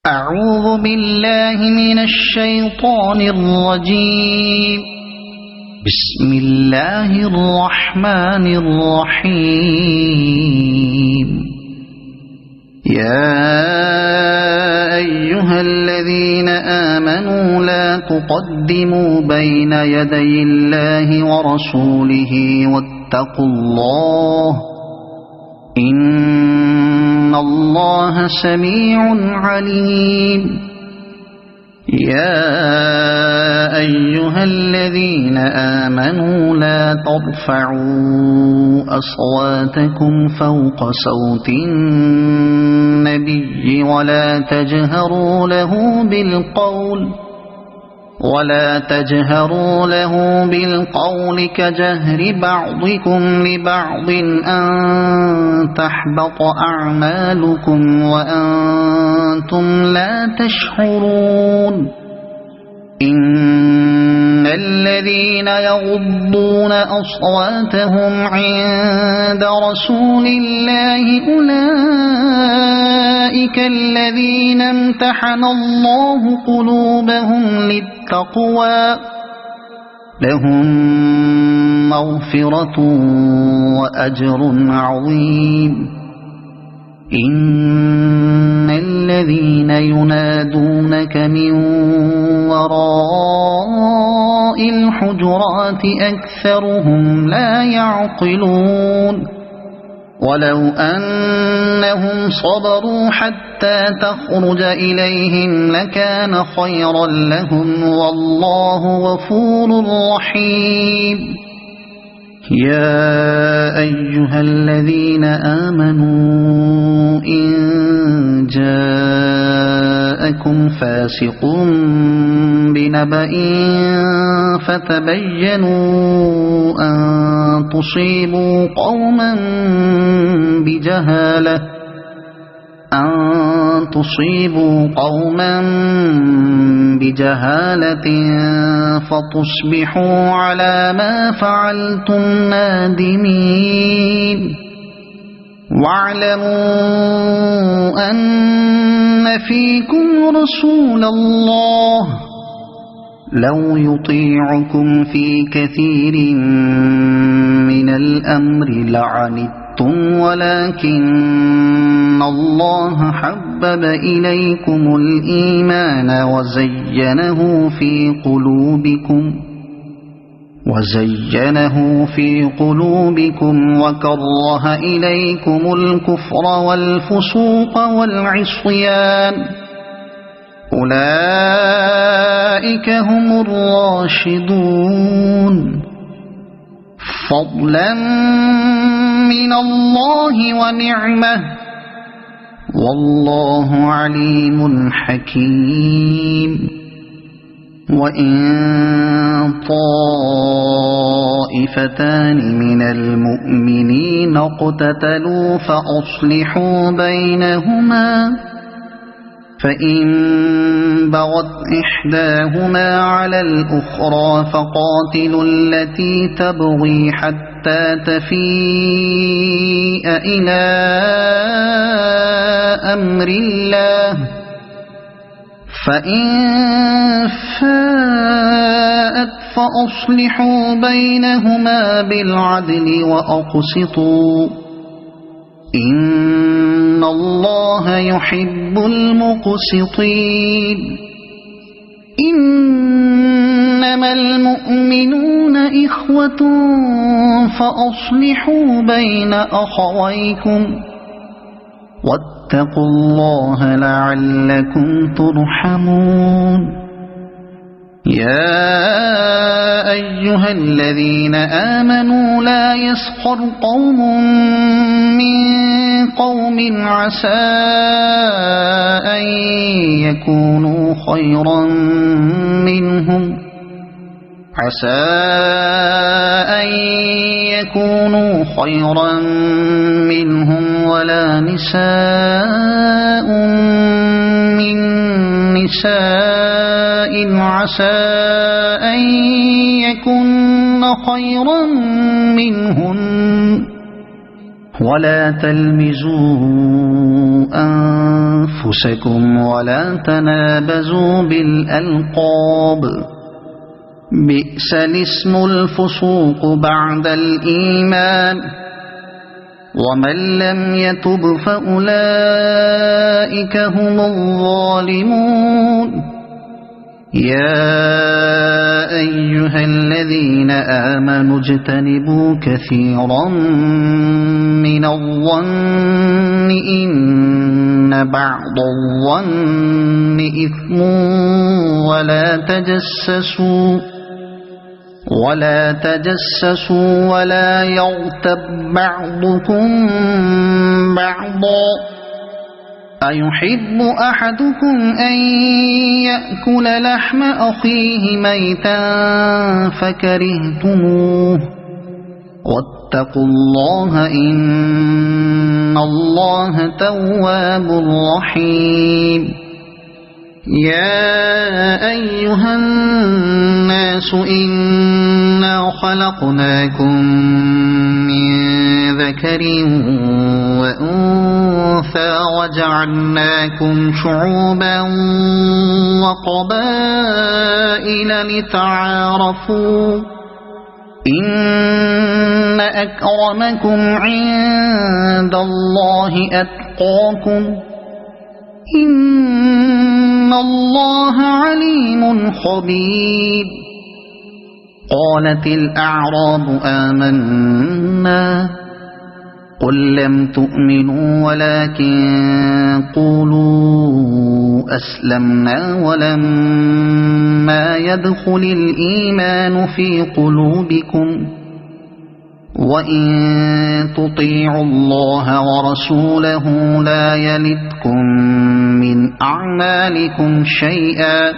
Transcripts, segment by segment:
أعوذ بالله من الشيطان الرجيم. بسم الله الرحمن الرحيم. يا أيها الذين آمنوا لا تقدموا بين يدي الله ورسوله واتقوا الله إن الله سميع عليم. يا أيها الذين آمنوا لا ترفعوا أصواتكم فوق صوت النبي ولا تجهروا له بالقول كجهر بعضكم لبعض أن تحبط أعمالكم وأنتم لا تشعرون. إن الذين يغضون أصواتهم عند رسول الله أولئك الذين امتحن الله قلوبهم للتقوى لهم مغفرة وأجر عظيم. إن الذين ينادونك من وراء الحجرات أكثرهم لا يعقلون. ولو أنهم صبروا حتى تخرج إليهم لكان خيرا لهم والله غفور رحيم. يا أيها الذين آمنوا إن جاءكم فاسق بنبأ فتبينوا أن تصيبوا قوما بجهالة فتصبحوا على ما فعلتم نادمين. واعلموا أن فيكم رسول الله لو يطيعكم في كثير من الأمر لعنتم ولكن الله حبب إليكم الإيمان وزينه في قلوبكم وكره إليكم الكفر والفسوق والعصيان أولئك هم الراشدون فضلا من الله ونعمة والله عليم حكيم. وإن طائفتان من المؤمنين اقتتلوا فأصلحوا بينهما فإن بغت إحداهما على الأخرى فقاتلوا التي تبغي حتى تفيء إلى أمر الله فإن فاءت فأصلحوا بينهما بالعدل وأقسطوا إن الله يحب المقسطين. إنما المؤمنون إخوة فأصلحوا بين أخويكم واتقوا الله لعلكم ترحمون. يا أيها الذين آمنوا لا يسخر قوم من قوم عسى أن يكونوا خيرا منهم ولا نساء من نساء عسى أن يكن خيرا منهن ولا تلمزوا أنفسكم ولا تنابزوا بالألقاب بئس الاسم الفسوق بعد الإيمان ومن لم يتب فأولئك هم الظالمون يا أيها الذين آمنوا اجتنبوا كثيرا من الظن إن بعض الظن إثم ولا تجسسوا ولا يغتب بعضكم بعضا أيحب أحدكم أن يأكل لحم أخيه ميتا فكرهتموه واتقوا الله إن الله تواب رحيم يا أيها الناس إنا خلقناكم من ذكر وأنثى وجعلناكم شعوبا وقبائل لتعارفوا إن أكرمكم عند الله أتقاكم إن الله عليم خبير قالت الأعراب آمنا قل لم تؤمنوا ولكن قولوا أسلمنا ولما يدخل الإيمان في قلوبكم وإن تطيعوا الله ورسوله لا يلتكم من أعمالكم شيئا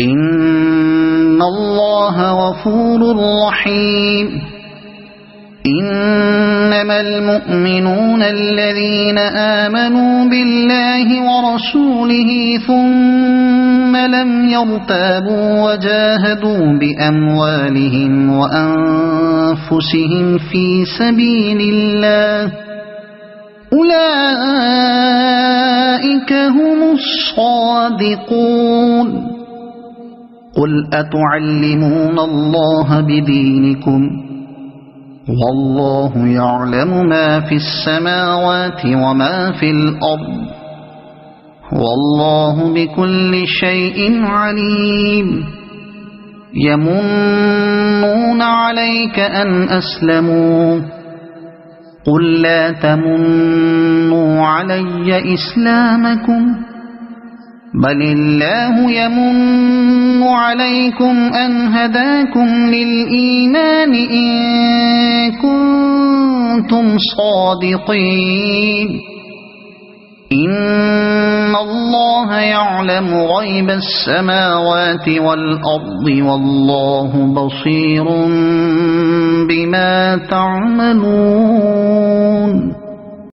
إن الله غفور رحيم إنما المؤمنون الذين آمنوا بالله ورسوله ثم لم يرتابوا وجاهدوا بأموالهم وأنفسهم في سبيل الله أولئك هم الصادقون قل أتعلمون الله بدينكم والله يعلم ما في السماوات وما في الأرض والله بكل شيء عليم يمنون عليك أن أسلموا قل لا تمنوا علي إسلامكم بل الله يمن عليكم أن هداكم للإيمان إن كنتم صادقين إن الله يعلم غيب السماوات والأرض والله بصير بما تعملون